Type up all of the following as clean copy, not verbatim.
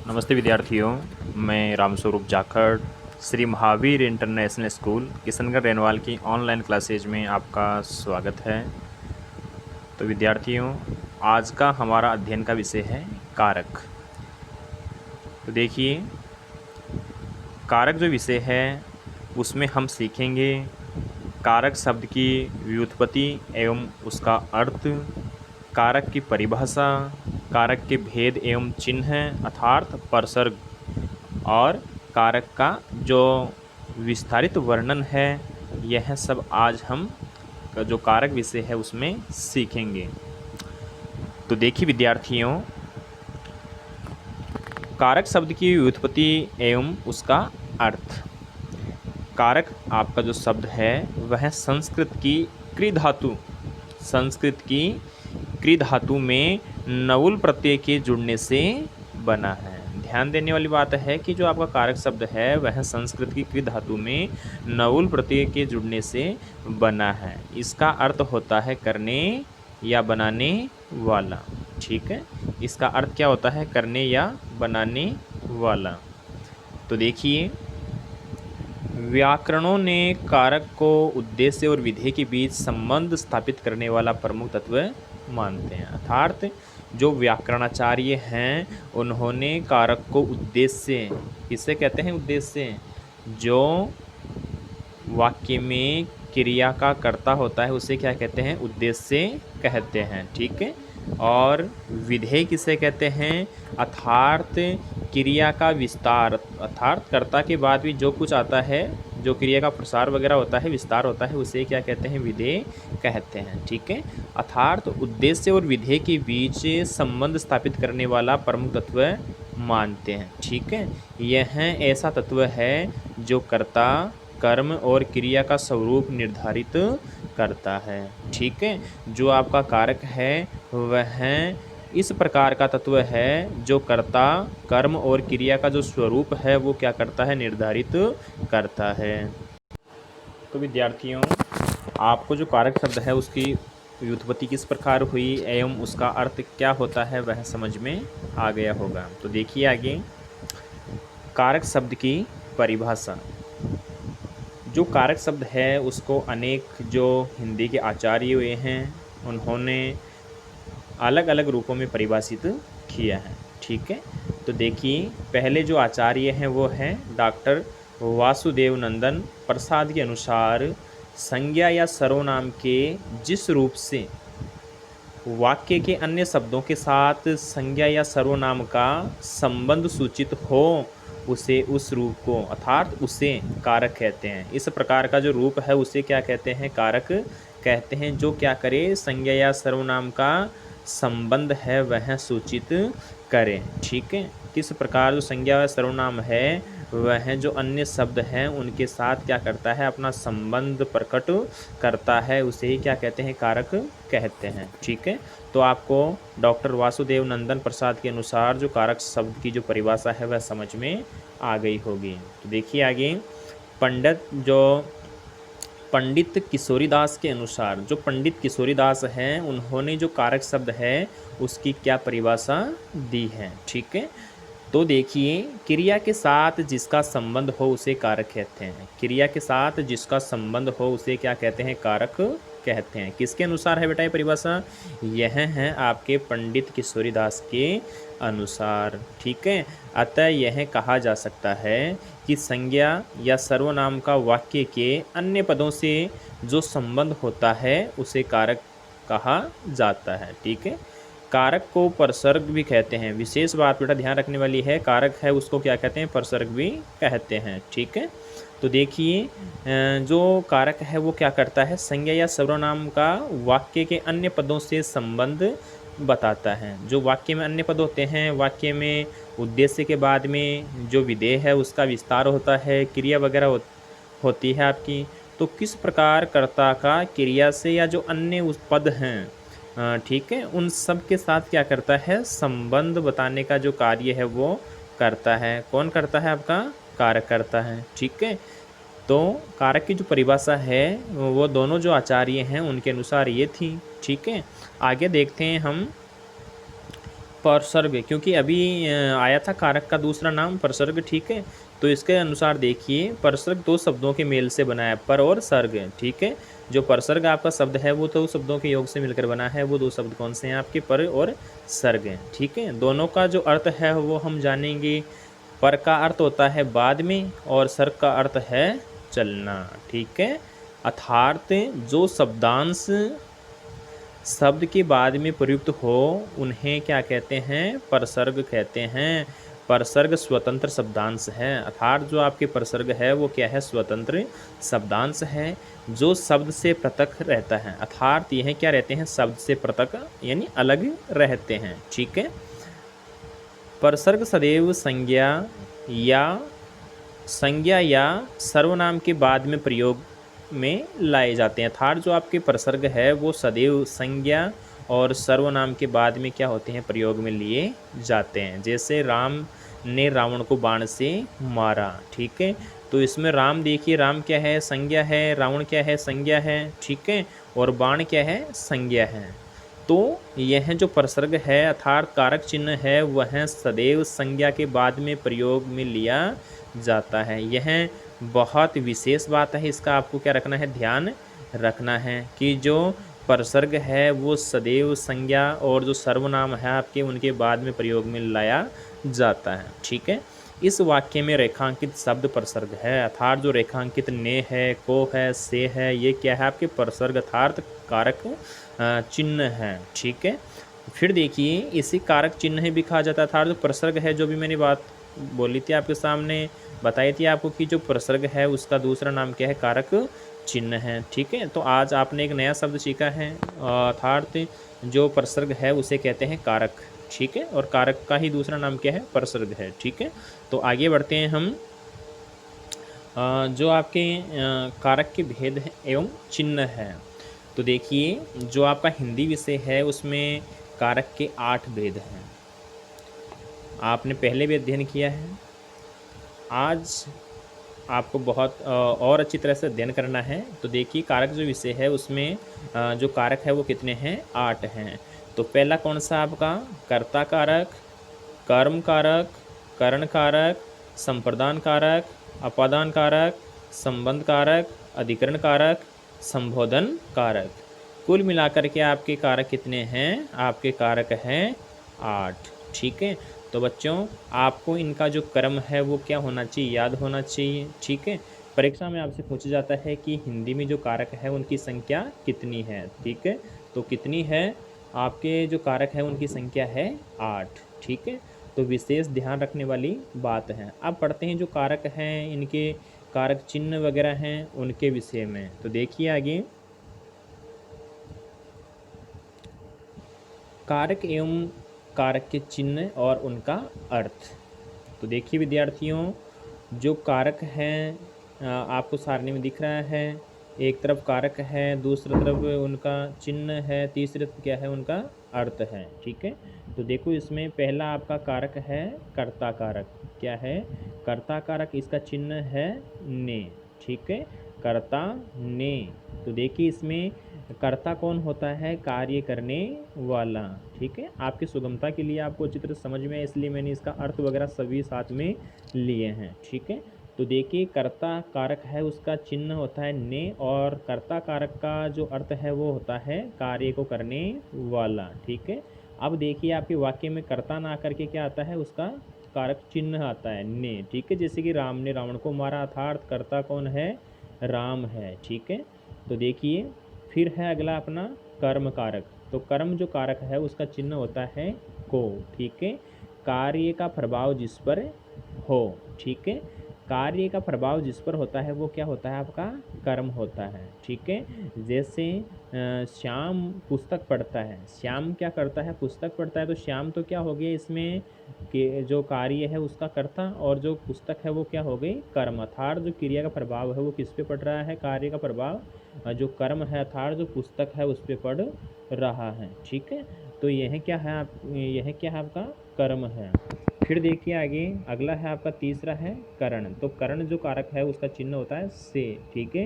नमस्ते विद्यार्थियों, मैं Ramswaroop Jakhar Shri Mahavir international school Kishangarh renewal की ऑनलाइन क्लासेज में आपका स्वागत है। तो विद्यार्थियों, आज का हमारा अध्ययन का विषय है कारक। तो देखिए, कारक जो विषय है उसमें हम सीखेंगे कारक शब्द की व्युत्पत्ति एवं उसका अर्थ, कारक की परिभाषा, कारक के भेद एवं चिन्ह अर्थात परसर्ग, और कारक का जो विस्तारित वर्णन है, यह सब आज हम जो कारक विषय है उसमें सीखेंगे। तो देखिए विद्यार्थियों, कारक शब्द की व्युत्पत्ति एवं उसका अर्थ। कारक आपका जो शब्द है वह संस्कृत की कृ धातु में नवुल प्रत्यय के जुड़ने से बना है। ध्यान देने वाली बात है कि जो आपका कारक शब्द है वह संस्कृत की कृ धातु में नवुल प्रत्यय के जुड़ने से बना है। इसका अर्थ होता है करने या बनाने वाला। ठीक है, इसका अर्थ क्या होता है? करने या बनाने वाला। तो देखिए, व्याकरणों ने कारक को उद्देश्य और विधेय के बीच संबंध स्थापित करने वाला प्रमुख तत्व मानते हैं। अर्थात जो व्याकरणाचार्य हैं उन्होंने कारक को उद्देश्य, किसे कहते हैं उद्देश्य? जो वाक्य में क्रिया का कर्ता होता है उसे क्या कहते हैं? उद्देश्य कहते हैं। ठीक है, और विधेय किसे कहते हैं? अर्थात क्रिया का विस्तार, अर्थात कर्ता के बाद भी जो कुछ आता है, जो क्रिया का प्रसार वगैरह होता है, विस्तार होता है, उसे क्या कहते हैं? विधेय कहते हैं। ठीक है, अर्थात उद्देश्य और विधेय के बीच संबंध स्थापित करने वाला प्रमुख तत्व मानते हैं। ठीक है, यह ऐसा तत्व है जो कर्ता, कर्म और क्रिया का स्वरूप निर्धारित करता है। ठीक है, जो आपका कारक है वह इस प्रकार का तत्व है जो कर्ता, कर्म और क्रिया का जो स्वरूप है वो क्या करता है? निर्धारित करता है। तो विद्यार्थियों, आपको जो कारक शब्द है उसकी व्युत्पत्ति किस प्रकार हुई एवं उसका अर्थ क्या होता है वह समझ में आ गया होगा। तो देखिए आगे, कारक शब्द की परिभाषा। जो कारक शब्द है उसको अनेक जो हिंदी के आचार्य हुए हैं उन्होंने अलग अलग रूपों में परिभाषित किया है। ठीक है, तो देखिए, पहले जो आचार्य हैं वो हैं डॉक्टर वासुदेव नंदन प्रसाद के अनुसार संज्ञा या सर्वनाम के जिस रूप से वाक्य के अन्य शब्दों के साथ संज्ञा या सर्वनाम का संबंध सूचित हो, उसे उस रूप को अर्थात उसे कारक कहते हैं। इस प्रकार का जो रूप है उसे क्या कहते हैं? कारक कहते हैं। जो क्या करे? संज्ञा या सर्वनाम का संबंध है वह सूचित करें। ठीक है, किस प्रकार जो संज्ञा या सर्वनाम है वह जो अन्य शब्द हैं उनके साथ क्या करता है? अपना संबंध प्रकट करता है, उसे ही क्या कहते हैं? कारक कहते हैं। ठीक है, तो आपको डॉक्टर वासुदेव नंदन प्रसाद के अनुसार जो कारक शब्द की जो परिभाषा है वह समझ में आ गई होगी। तो देखिए आगे, पंडित किशोरीदास के अनुसार, जो पंडित किशोरीदास हैं उन्होंने जो कारक शब्द है उसकी क्या परिभाषा दी है। ठीक है, तो देखिए, क्रिया के साथ जिसका संबंध हो उसे कारक कहते हैं। क्रिया के साथ जिसका संबंध हो उसे क्या कहते हैं? कारक कहते हैं। किसके अनुसार है बेटा ये परिभाषा? यह है आपके पंडित किशोरीदास के अनुसार। ठीक है, अतः यह कहा जा सकता है कि संज्ञा या सर्वनाम का वाक्य के अन्य पदों से जो संबंध होता है उसे कारक कहा जाता है। ठीक है, कारक को परसर्ग भी कहते हैं। विशेष बात बेटा ध्यान रखने वाली है, कारक है उसको क्या कहते हैं? परसर्ग भी कहते हैं। ठीक है, तो देखिए, जो कारक है वो क्या करता है? संज्ञा या सर्वनाम का वाक्य के अन्य पदों से संबंध बताता है। जो वाक्य में अन्य पद होते हैं, वाक्य में उद्देश्य के बाद में जो विधेय है उसका विस्तार होता है, क्रिया वगैरह होती है आपकी, तो किस प्रकार कर्ता का क्रिया से या जो अन्य उस पद हैं, ठीक है, उन सब के साथ क्या करता है? संबंध बताने का जो कार्य है वो करता है। कौन करता है? आपका कारक करता है। ठीक है, तो कारक की जो परिभाषा है वो दोनों जो आचार्य हैं उनके अनुसार ये थी। ठीक है, आगे देखते हैं हम परसर्ग, क्योंकि अभी आया था कारक का दूसरा नाम परसर्ग, ठीक है। तो इसके अनुसार देखिए परसर्ग दो शब्दों के मेल से बना है, पर और सर्ग, ठीक है। जो परसर्ग आपका शब्द है वो तो शब्दों के योग से मिलकर बना है। वो दो शब्द कौन से हैं आपके, पर और सर्ग, ठीक है। दोनों का जो अर्थ है वो हम जानेंगे। पर का अर्थ होता है बाद में और सर्ग का अर्थ है चलना, ठीक है। अर्थात जो शब्दांश शब्द के बाद में प्रयुक्त हो उन्हें क्या कहते हैं, परसर्ग कहते हैं। परसर्ग स्वतंत्र शब्दांश है, अर्थात जो आपके परसर्ग है वो क्या है, स्वतंत्र शब्दांश है जो शब्द से पृथक रहता है। अर्थात यह क्या रहते हैं, शब्द से पृथक यानी अलग रहते हैं, ठीक है। परसर्ग सदैव संज्ञा या सर्वनाम के बाद में प्रयोग में लाए जाते हैं। अर्थात जो आपके परसर्ग है वो सदैव संज्ञा और सर्वनाम के बाद में क्या होते हैं, प्रयोग में लिए जाते हैं। जैसे राम ने रावण को बाण से मारा, ठीक है। तो इसमें राम देखिए, राम क्या है, संज्ञा है, रावण क्या है, संज्ञा है, ठीक है, और बाण क्या है, संज्ञा है। तो यह जो परसर्ग है अर्थात कारक चिन्ह है वह सदैव संज्ञा के बाद में प्रयोग में लिया जाता है। यह बहुत विशेष बात है, इसका आपको क्या रखना है, ध्यान रखना है कि जो परसर्ग है वो सदैव संज्ञा और जो सर्वनाम है आपके उनके बाद में प्रयोग में लाया जाता है, ठीक है। इस वाक्य में रेखांकित शब्द परसर्ग है, अर्थात जो रेखांकित ने है, को है, से है, ये क्या है आपके परसर्ग अर्थात कारक चिन्ह है, ठीक है। फिर देखिए इसी कारक चिन्ह भी कहा जाता था। जो परसर्ग है, जो भी मैंने बात बोली थी आपके सामने, बताई थी आपको कि जो परसर्ग है उसका दूसरा नाम क्या है, कारक चिन्ह है, ठीक है। तो आज आपने एक नया शब्द सीखा है, अर्थात जो परसर्ग है उसे कहते हैं कारक, ठीक है। और कारक का ही दूसरा नाम क्या है, परसर्ग है, ठीक है। तो आगे बढ़ते हैं हम। जो आपके कारक के भेद है एवं चिन्ह है, तो देखिए जो आपका हिंदी विषय है उसमें कारक के 8 भेद हैं। आपने पहले भी अध्ययन किया है, आज आपको बहुत और अच्छी तरह से अध्ययन करना है। तो देखिए कारक जो विषय है उसमें जो कारक है वो कितने हैं, 8 हैं। तो पहला कौन सा आपका, कर्ता कारक, कर्म कारक, करण कारक, संप्रदान कारक, अपादान कारक, संबंध कारक, अधिकरण कारक, संबोधन कारक। कुल मिलाकर के आपके कारक कितने हैं, आपके कारक हैं 8, ठीक है। तो बच्चों आपको इनका जो क्रम है वो क्या होना चाहिए, याद होना चाहिए, ठीक है। परीक्षा में आपसे पूछा जाता है कि हिंदी में जो कारक है उनकी संख्या कितनी है, ठीक है। तो कितनी है, आपके जो कारक है उनकी संख्या है 8, ठीक है। तो विशेष ध्यान रखने वाली बात है। अब पढ़ते हैं जो कारक हैं, इनके कारक चिन्ह वगैरह हैं उनके विषय में। तो देखिए आगे, कारक एवं कारक के चिन्ह और उनका अर्थ। तो देखिए विद्यार्थियों, जो कारक हैं आपको सारणी में दिख रहा है, एक तरफ कारक है, दूसरी तरफ उनका चिन्ह है, तीसरी तरफ क्या है, उनका अर्थ है, ठीक है। तो देखो इसमें पहला आपका कारक है कर्ता कारक, क्या है, कर्ता कारक, इसका चिन्ह है ने, ठीक है, कर्ता ने। तो देखिए इसमें कर्ता कौन होता है, कार्य करने वाला, ठीक है। आपकी सुगमता के लिए आपको चित्र समझ में है इसलिए मैंने इसका अर्थ वगैरह सभी साथ में लिए हैं, ठीक है। तो देखिए कर्ता कारक है उसका चिन्ह होता है ने, और कर्ता कारक का जो अर्थ है वो होता है कार्य को करने वाला, ठीक है। अब देखिए आपके वाक्य में कर्ता ना करके क्या आता है, उसका कारक चिन्ह आता है ने, ठीक है। जैसे कि राम ने रावण को मारा, अर्थात कर्ता कौन है, राम है, ठीक है। तो देखिए फिर है अगला अपना कर्म कारक। तो कर्म जो कारक है उसका चिन्ह होता है को, ठीक है। कार्य का प्रभाव जिस पर हो, ठीक है, कार्य का प्रभाव जिस पर होता है वो क्या होता है, आपका कर्म होता है, ठीक है। जैसे श्याम पुस्तक पढ़ता है, श्याम क्या करता है, पुस्तक पढ़ता है, तो श्याम तो क्या हो गया इसमें कि जो कार्य है उसका कर्ता, और जो पुस्तक है वो क्या हो गई, कर्म। अर्थात जो क्रिया का प्रभाव है वो किस पे पड़ रहा है, कार्य का प्रभाव जो कर्म है अर्थात जो पुस्तक है उस पर पड़ रहा है, ठीक है। तो यह क्या है, यह क्या है, आपका कर्म है। फिर देखिए आगे अगला है आपका तीसरा है करण। तो करण जो कारक है उसका चिन्ह होता है से, ठीक है।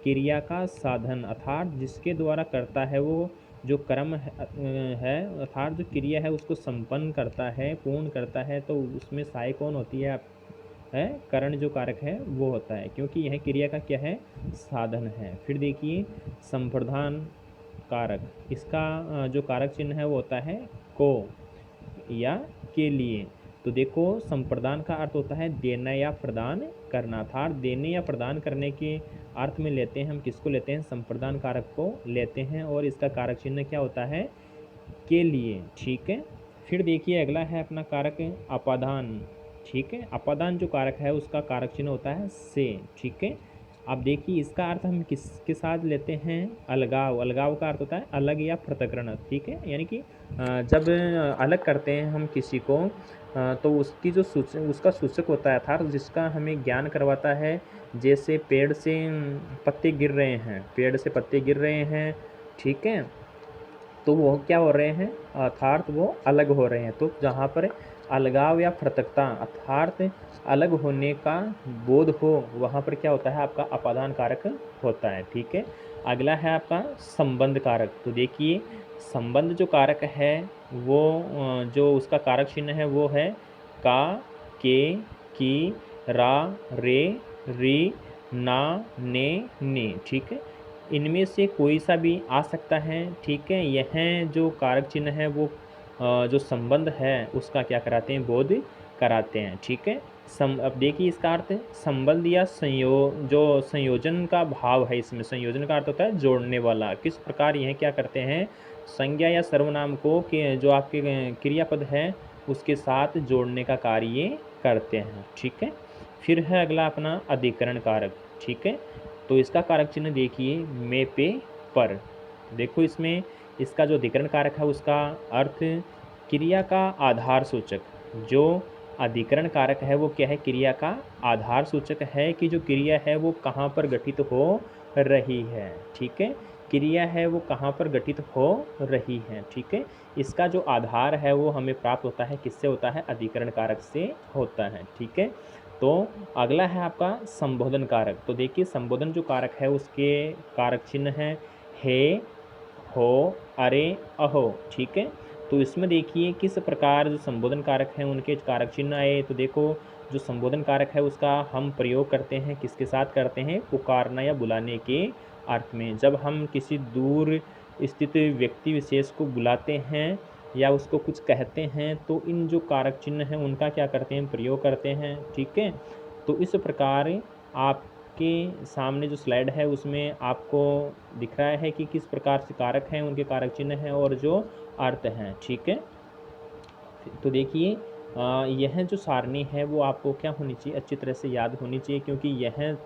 क्रिया का साधन, अर्थात जिसके द्वारा करता है वो जो कर्म है अर्थात जो क्रिया है उसको संपन्न करता है, पूर्ण करता है, तो उसमें सहाय कौन होती है करण जो कारक है वो होता है, क्योंकि यह क्रिया का क्या है, साधन है। फिर देखिए संप्रदान कारक, इसका जो कारक चिन्ह है वो होता है को या के लिए। तो देखो संप्रदान का अर्थ होता है देना या प्रदान करना, अर्थात देने या प्रदान करने के अर्थ में लेते हैं हम किसको लेते हैं, संप्रदान कारक को लेते हैं, और इसका कारक चिन्ह क्या होता है, के लिए। ठीक है। फिर देखिए अगला है अपना कारक अपादान। ठीक है, अपादान जो कारक है उसका कारक चिन्ह होता है से। ठीक है। अब देखिए इसका अर्थ हम किसके साथ लेते हैं, अलगाव। अलगाव का अर्थ होता है अलग या पृथक्करण। ठीक है, यानी कि जब अलग करते हैं हम किसी को तो उसकी जो उसका सूचक होता है अर्थात जिसका हमें ज्ञान करवाता है, जैसे पेड़ से पत्ते गिर रहे हैं, पेड़ से पत्ते गिर रहे हैं। ठीक है, तो वो क्या हो रहे हैं, अर्थात वो अलग हो रहे हैं। तो जहाँ पर अलगाव या पृथकता अर्थात अलग होने का बोध हो, वहाँ पर क्या होता है आपका अपादान कारक होता है। ठीक है। अगला है आपका संबंध कारक। तो देखिए संबंध जो कारक है वो जो उसका कारक चिन्ह है वो है का, के, की, रा, रे, री, ना, ने। ठीक है, इनमें से कोई सा भी आ सकता है। ठीक है, यह जो कारक चिन्ह है वो जो संबंध है उसका क्या कराते हैं, बोध कराते हैं। ठीक है। अब देखिए इसका अर्थ संबंध या जो संयोजन का भाव है, इसमें संयोजन का अर्थ होता है जोड़ने वाला। किस प्रकार यह क्या करते हैं, संज्ञा या सर्वनाम को जो आपके क्रियापद है उसके साथ जोड़ने का कार्य करते हैं। ठीक है। फिर है अगला अपना अधिकरण कारक। ठीक है, तो इसका कारक चिन्ह देखिए में, पे, पर। देखो इसमें इसका जो अधिकरण कारक है उसका अर्थ क्रिया का आधार सूचक। जो अधिकरण कारक है वो क्या है, क्रिया का आधार सूचक है कि जो क्रिया है वो कहाँ पर घटित हो रही है। ठीक है, क्रिया है वो कहाँ पर घटित हो रही है। ठीक है, इसका जो आधार है वो हमें प्राप्त होता है किससे होता है, अधिकरण कारक से होता है। ठीक है। तो अगला है आपका संबोधन कारक। तो देखिए संबोधन जो कारक है उसके कारक चिन्ह है हे, हो, अरे, अहो। ठीक है, तो इसमें देखिए किस प्रकार जो संबोधन कारक हैं उनके कारक चिन्ह आए। तो देखो जो संबोधन कारक है उसका हम प्रयोग करते हैं किसके साथ करते हैं, पुकारना या बुलाने के अर्थ में। जब हम किसी दूर स्थित व्यक्ति विशेष को बुलाते हैं या उसको कुछ कहते हैं तो इन जो कारक चिन्ह हैं उनका क्या करते हैं, प्रयोग करते हैं। ठीक है, तो इस प्रकार आपके सामने जो स्लाइड है उसमें आपको दिख रहा है कि किस प्रकार से कारक हैं, उनके कारक चिन्ह हैं और जो अर्थ हैं। ठीक है, तो देखिए यह जो सारणी है वो आपको क्या होनी चाहिए, अच्छी तरह से याद होनी चाहिए, क्योंकि यह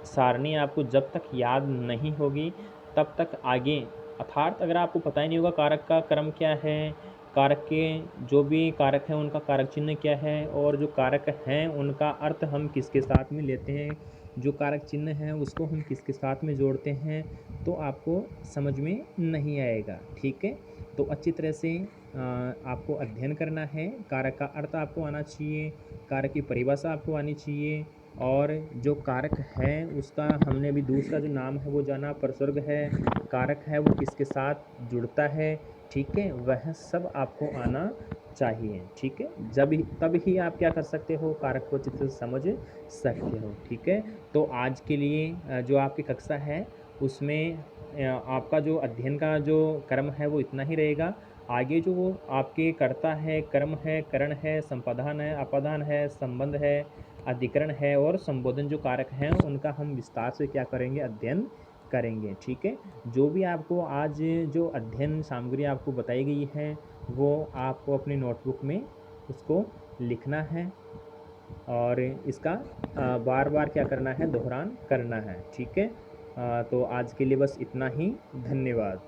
सारणी आपको जब तक याद नहीं होगी तब तक आगे अर्थात अगर आपको पता ही नहीं होगा कारक का क्रम क्या है, कारक के जो भी कारक हैं उनका कारक चिन्ह क्या है और जो कारक हैं उनका अर्थ हम किसके साथ में लेते हैं, जो कारक चिन्ह है उसको हम किसके साथ में जोड़ते हैं, तो आपको समझ में नहीं आएगा। ठीक है, तो अच्छी तरह से आपको अध्ययन करना है, कारक का अर्थ आपको आना चाहिए, कारक की परिभाषा आपको आनी चाहिए, और जो कारक है उसका हमने अभी दूसरा जो नाम है वो जाना, प्रसर्ग है, कारक है वो किसके साथ जुड़ता है। ठीक है, वह सब आपको आना चाहिए। ठीक है, तब ही आप क्या कर सकते हो, कारक को अच्छी तरह से समझ सकते हो। ठीक है, तो आज के लिए जो आपकी कक्षा है उसमें आपका जो अध्ययन का जो क्रम है वो इतना ही रहेगा। आगे जो आपके कर्ता है, कर्म है, करण है, संपादान है, अपादान है, संबंध है, अधिकरण है और संबोधन जो कारक हैं उनका हम विस्तार से क्या करेंगे, अध्ययन करेंगे। ठीक है, जो भी आपको आज जो अध्ययन सामग्री आपको बताई गई है वो आपको अपनी नोटबुक में उसको लिखना है और इसका बार बार क्या करना है, दोहरान करना है। ठीक है, तो आज के लिए बस इतना ही, धन्यवाद।